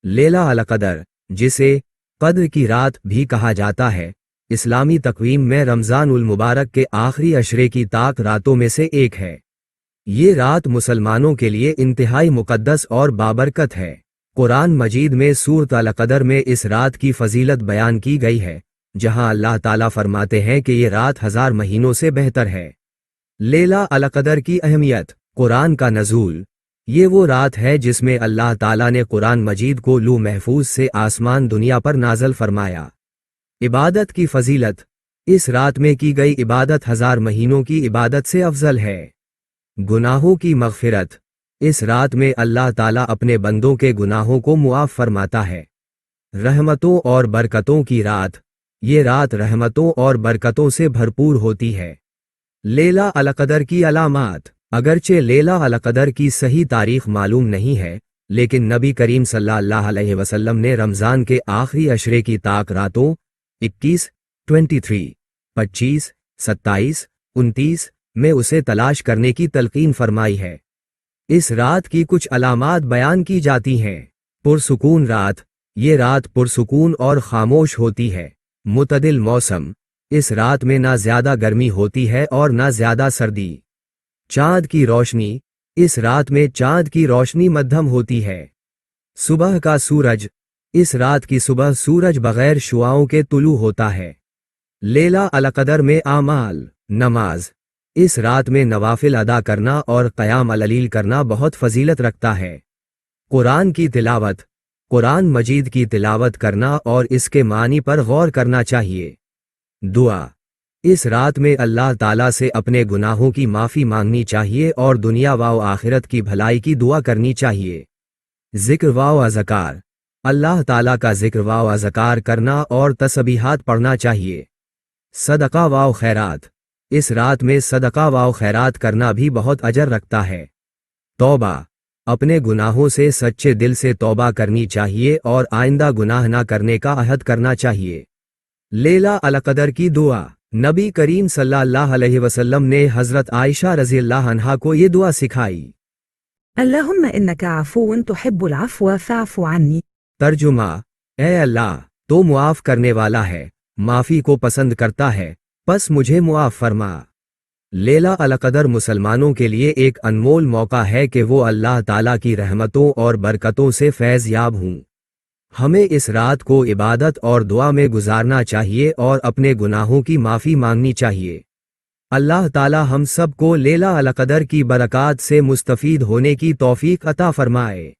लेला अल कदर, जिसे कद्र की रात भी कहा जाता है, इस्लामी तकवीम में रमज़ान उल मुबारक के आखिरी अशरे की ताक रातों में से एक है। ये रात मुसलमानों के लिए इंतहाई मुक़द्दस और बाबरकत है। कुरान मजीद में सूरत अल कदर में इस रात की फजीलत बयान की गई है, जहां अल्लाह ताला फरमाते हैं कि ये रात 1000 महीनों से बेहतर है। लेला अल कदर की अहमियत। कुरान का नज़ूल। ये वो रात है जिसमें अल्लाह ताला ने कुरान मजीद को लूह महफूज से आसमान दुनिया पर नाज़ल फरमाया। इबादत की फजीलत। इस रात में की गई इबादत 1000 महीनों की इबादत से अफजल है। गुनाहों की मग़फ़िरत। इस रात में अल्लाह ताला अपने बंदों के गुनाहों को मुआफ़ फरमाता है। रहमतों और बरकतों की रात। ये रात रहमतों और बरकतों से भरपूर होती है। लेला अल कदर की अलामात। अगरचे लेला अल कदर की सही तारीख मालूम नहीं है, लेकिन नबी करीम सल्लल्लाहु अलैहि वसल्लम ने रमज़ान के आखिरी अशरे की ताक रातों 21, 23, 25, 27, 29 में उसे तलाश करने की तलकीन फरमाई है। इस रात की कुछ अलामात बयान की जाती हैं। पुरसुकून रात। ये रात पुरसुकून और खामोश होती है। मुतदिल मौसम। इस रात में ना ज्यादा गर्मी होती है और ना ज्यादा सर्दी। चांद की रोशनी। इस रात में चांद की रोशनी मध्यम होती है। सुबह का सूरज। इस रात की सुबह सूरज बगैर शुआओं के तुलू होता है। लेला अल कदर में आमाल। नमाज। इस रात में नवाफिल अदा करना और क़याम अल-लैल करना बहुत फजीलत रखता है। कुरान की तिलावत। कुरान मजीद की तिलावत करना और इसके मानी पर गौर करना चाहिए। दुआ। इस रात में अल्लाह ताला से अपने गुनाहों की माफ़ी मांगनी चाहिए और दुनिया व आखिरत की भलाई की दुआ करनी चाहिए। ज़िक्र व अज़कार। अल्लाह ताला का ज़िक्र व अज़कार करना और तस्बीहात पढ़ना चाहिए। सदका व खैरात। इस रात में सदका व खैरात करना भी बहुत अजर रखता है। तौबा। अपने गुनाहों से सच्चे दिल से तौबा करनी चाहिए और आइंदा गुनाह ना करने का अहद करना चाहिए। लेला अल कदर की दुआ। नबी करीम सल्लल्लाहु अलैहि वसल्लम ने हज़रत आयशा रज़ियल्लाहु अन्हा को ये दुआ सिखाई। अल्लाहुम्मा इन्नका अफ़ुव्वुन तुहिब्बुल अफ़्व फ़अफ़ु अन्नी। तर्जुमा। ए अल्लाह, तो मुआफ़ करने वाला है, माफ़ी को पसंद करता है, बस मुझे मुआफ़ फरमा। लेला अल कदर मुसलमानों के लिए एक अनमोल मौका है कि वो अल्लाह ताला की रहमतों और बरकतों से फैज़ याब हों। हमें इस रात को इबादत और दुआ में गुजारना चाहिए और अपने गुनाहों की माफ़ी मांगनी चाहिए। अल्लाह ताला हम सब को लेला अल कदर की बरक़ात से मुस्तफ़ीद होने की तौफ़ीक़ अता फ़रमाए।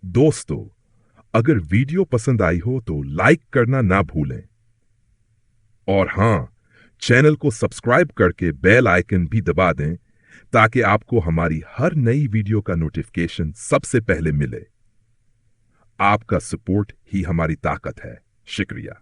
दोस्तों, अगर वीडियो पसंद आई हो तो लाइक करना ना भूलें और हाँ, चैनल को सब्सक्राइब करके बेल आइकन भी दबा दें ताकि आपको हमारी हर नई वीडियो का नोटिफिकेशन सबसे पहले मिले। आपका सपोर्ट ही हमारी ताकत है। शुक्रिया।